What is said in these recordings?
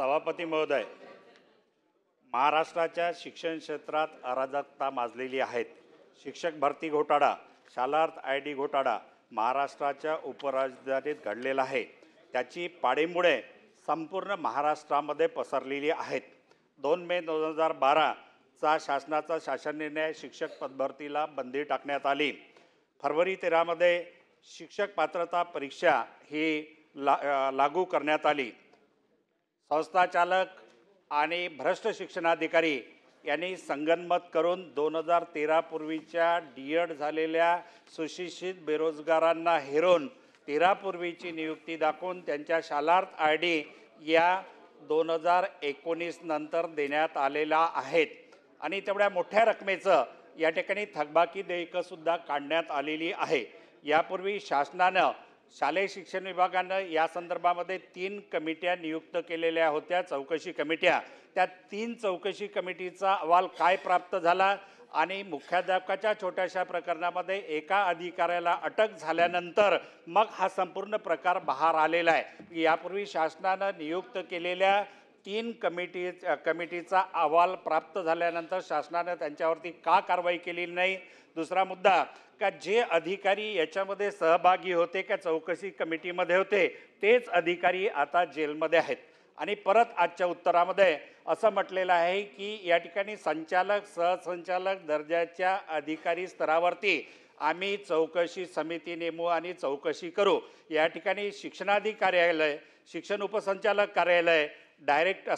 सभापती महोदय, महाराष्ट्राच्या शिक्षण क्षेत्रात अराजकता माजलेली आहेत. शिक्षक भरती घोटाळा, शालार्थ ID घोटाळा महाराष्ट्राच्या उपराजधानीत घडलेला आहे. त्याची पाळीमुळे संपूर्ण महाराष्ट्रामध्ये पसरलेली आहेत. 2 मे 2012 चा शासनाचा शासन निर्णय शिक्षक पदभरतीला बंदी टाकण्यात आली. फरवरी 13 मध्ये शिक्षक पात्रता परीक्षा ही लागू करण्यात आली. संस्थाचालक आणि भ्रष्ट शिक्षणाधिकारी यांनी संगनमत करून 2013 पूर्वीच्या D.Ed झालेल्या सुशिक्षित बेरोजगारांना हेरून 13 पूर्वीची नियुक्ती दाखवून त्यांच्या शालार्थ ID या 2019 नंतर देण्यात आलेला आहेत आणि तेवढ्या मोठ्या रकमेचं या ठिकाणी थकबाकी देयकंसुद्धा काढण्यात आलेली आहे. यापूर्वी शासनानं शालेय शिक्षण विभागानं या संदर्भामध्ये 3 कमिट्या नियुक्त केलेल्या होत्या, चौकशी कमिट्या. त्या 3 चौकशी कमिटीचा अहवाल काय प्राप्त झाला आणि मुख्याध्यापकाच्या छोट्याशा प्रकरणामध्ये एका अधिकाऱ्याला अटक झाल्यानंतर मग हा संपूर्ण प्रकार बाहेर आलेला आहे. यापूर्वी शासनानं नियुक्त केलेल्या 3 कमिटीचा अहवाल प्राप्त झाल्यानंतर शासनानं त्यांच्यावरती का कारवाई केली नाही. दुसरा मुद्दा, का जे अधिकारी याच्यामध्ये सहभागी होते का चौकशी कमिटीमध्ये होते तेच अधिकारी आता जेलमध्ये आहेत. आणि परत आजच्या उत्तरामध्ये असं म्हटलेलं आहे की या ठिकाणी संचालक सहसंचालक दर्जाच्या अधिकारी स्तरावरती आम्ही चौकशी समिती नेमू आणि चौकशी करू. या ठिकाणी शिक्षणाधिकारी, शिक्षण उपसंचालक कार्यालय,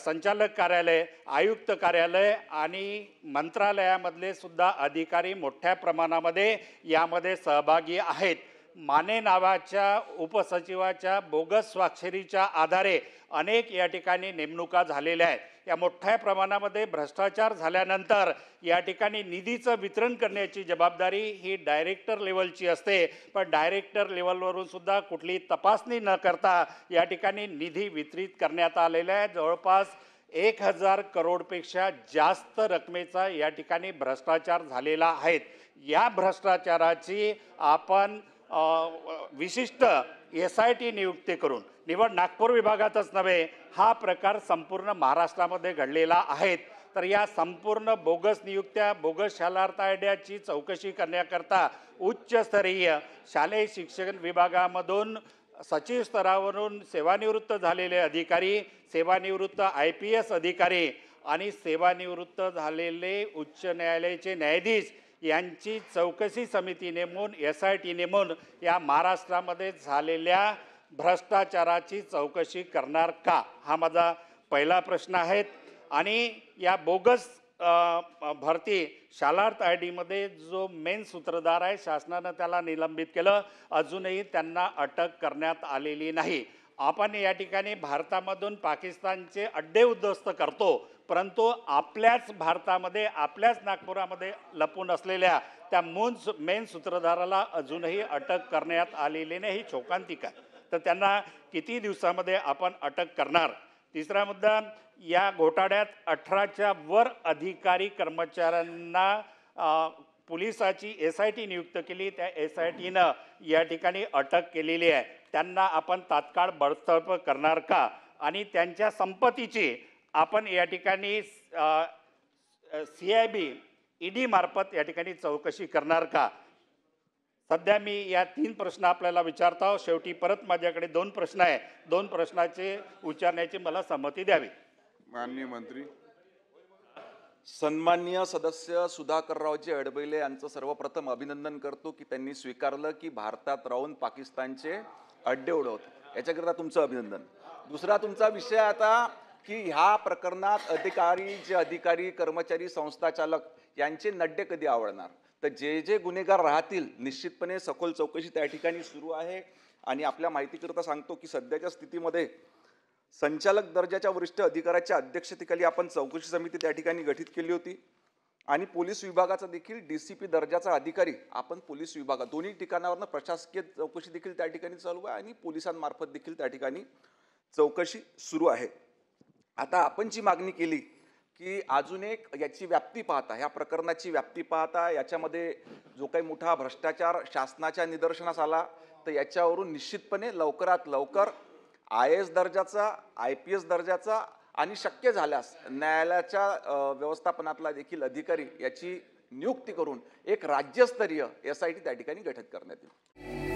संचालक कार्यालय, आयुक्त कार्यालय आणि मंत्रालयामधले सुद्धा अधिकारी मोठ्या प्रमाणामध्ये यामध्ये सहभागी आहेत. माने नावाच्या उपसचिवाच्या बोगस स्वाक्षरीच्या आधारे अनेक या ठिकाणी नेमणुका झालेल्या आहेत. या मोठ्या प्रमाणामध्ये भ्रष्टाचार झाल्यानंतर या ठिकाणी निधीचं वितरण करण्याची जबाबदारी ही डायरेक्टर लेवलची असते, पण डायरेक्टर लेवलवरून सुद्धा कुठली तपासणी न करता या ठिकाणी निधी वितरित करण्यात आलेला आहे. जवळपास 1000 करोडपेक्षा जास्त रकमेचा या ठिकाणी भ्रष्टाचार झालेला आहे. या भ्रष्टाचाराची आपण विशिष्ट SIT नियुक्ती करून, निवड नागपूर विभागातच नव्हे, हा प्रकार संपूर्ण महाराष्ट्रामध्ये घडलेला आहे. तर या संपूर्ण बोगस नियुक्त्या, बोगस शालार्थ आयडियाची चौकशी करण्याकरता उच्चस्तरीय शालेय शिक्षण विभागामधून सचिव स्तरावरून सेवानिवृत्त झालेले अधिकारी, सेवानिवृत्त IPS अधिकारी आणि सेवानिवृत्त झालेले उच्च न्यायालयाचे न्यायाधीश यांची चौकशी समिती नेमून SIT नेमून या महाराष्ट्रामध्ये झालेल्या भ्रष्टाचाराची चौकशी करणार का, हा माझा पहिला प्रश्न आहे. आणि या बोगस भरती शालार्थ ID मध्ये जो मेन सूत्रधार आहे शासनानं त्याला निलंबित केलं, अजूनही त्यांना अटक करण्यात आलेली नाही. आपण या ठिकाणी भारतामधून पाकिस्तानचे अड्डे उद्ध्वस्त करतो, परंतु आपल्याच भारतामध्ये, आपल्याच नागपुरामध्ये लपून असलेल्या त्या मेन सूत्रधाराला अजूनही अटक करण्यात आलेली नाही. ही शोकांतिका आहे. तर त्यांना किती दिवसामध्ये आपण अटक करणार. तिसरा मुद्दा, या घोटाळ्यात 18च्या वर अधिकारी कर्मचाऱ्यांना पोलिसाची SIT नियुक्त केली. त्या SITनं या ठिकाणी अटक केलेली आहे. त्यांना आपण तात्काळ बडतर्फ करणार का आणि त्यांच्या संपत्तीची आपण या ठिकाणी CIB ED मार्फत या ठिकाणी चौकशी करणार का. सध्या मी या 3 प्रश्न आपल्याला विचारतो आहोत. शेवटी परत माझ्याकडे 2 प्रश्न आहे. 2 प्रश्नाचे उच्चारण्याची मला संमती द्यावी. माननीय मंत्री. सन्माननीय सदस्य सुधाकररावजी अडबैले यांचं सर्वप्रथम अभिनंदन करतो की त्यांनी स्वीकारलं की भारतात राहून पाकिस्तानचे अड्डे उडवत. याच्याकरता तुमचं अभिनंदन. दुसरा तुमचा विषय आता की ह्या प्रकरणात अधिकारी कर्मचारी संस्थाचालक यांचे नड्डे कधी आवडणार. तर जे गुन्हेगार राहतील निश्चितपणे सखोल चौकशी त्या ठिकाणी सुरू आहे. आणि आपल्या माहितीकरता सांगतो की सध्याच्या स्थितीमध्ये संचालक दर्जाच्या वरिष्ठ अधिकाऱ्याच्या अध्यक्षतेखाली आपण चौकशी समिती त्या ठिकाणी गठीत केली होती आणि पोलीस विभागाचा देखील DCP दर्जाचा अधिकारी आपण पोलीस विभागात दोन्ही ठिकाणावरनं प्रशासकीय चौकशी देखील त्या ठिकाणी चालू आहे आणि पोलिसांमार्फत देखील त्या ठिकाणी चौकशी सुरू आहे. आता आपण जी मागणी केली की अजून एक याची व्याप्ती पाहता, ह्या प्रकरणाची व्याप्ती पाहता याच्यामध्ये जो काही मोठा भ्रष्टाचार शासनाच्या निदर्शनास आला तर याच्यावरून निश्चितपणे लवकरात लवकर IAS दर्जाचा IPS दर्जाचा आणि शक्य झाल्यास न्यायालयाच्या व्यवस्थापनातला देखील अधिकारी याची नियुक्ती करून एक राज्यस्तरीय SIT त्या ठिकाणी गठीत करण्यात येईल.